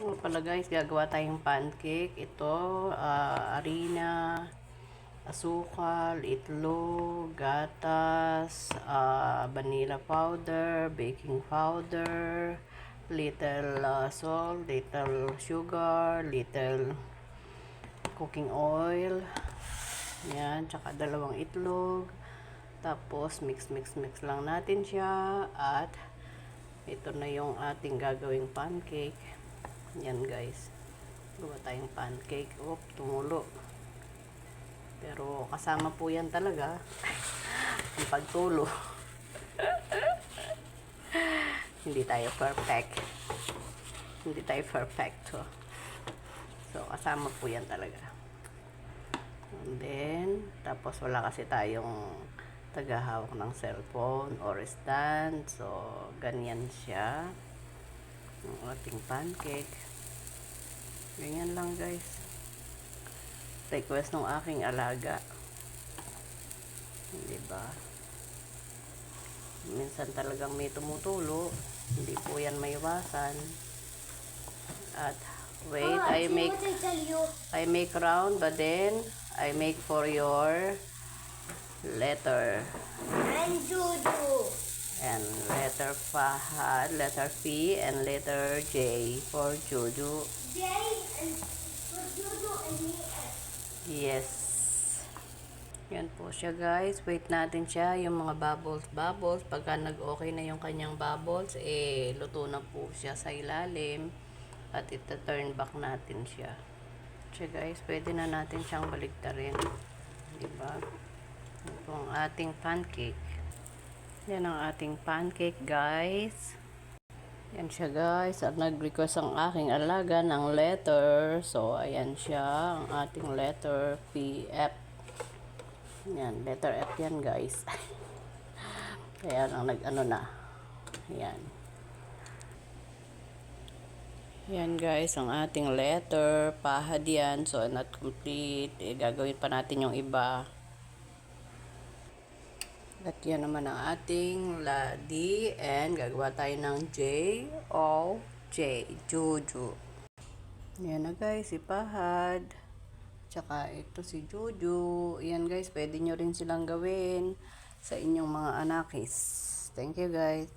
O pala guys, gagawa tayong pancake. Ito, harina, asukal, itlog, gatas, vanilla powder, baking powder, little salt, little sugar, little cooking oil. Yan, tsaka dalawang itlog. Tapos mix lang natin siya at ito na yung ating gagawing pancake. Yan guys. Gawa tayong pancake. Tumulo. Pero kasama po yan talaga ang pagtulo. Hindi tayo perfect. Hindi tayo perfecto. So kasama po yan talaga. And then, tapos wala kasi tayong tagahawak ng cellphone or stand. So, ganyan siya. Ang ating pancake. Ganyan lang guys. Request ng aking alaga. Diba? Minsan talagang may tumutulo. Hindi po yan maiwasan. At wait, I make round, but then I make for your letter. And Juju. And letter Fahad, letter P, and letter J for Juju. J and for Juju and me S. Yes. Yan po siya guys. Wait natin siya. Yung mga bubbles. Pagka nag-okay na yung kanyang bubbles, luto na po siya sa ilalim. At ita-turn back natin siya. Siya guys, pwede na natin siyang baligtarin. Diba? Ito ang ating pancake. Yan ang ating pancake guys. Yan siya guys. At nag-request ang aking alaga ng letter. So, ayan siya. Ang ating letter P-F. Yan, letter F yan guys. Kaya lang nag-ano na. Yan. Yan guys, ang ating letter. Pahad yan. So, not complete. Gagawin pa natin yung iba. At yan naman ang ating D. And gagawa tayo ng J. O. J. Juju. Yan na guys, si Pahad. Tsaka ito si Juju. Yan guys, pwede nyo rin silang gawin sa inyong mga anakis. Thank you guys.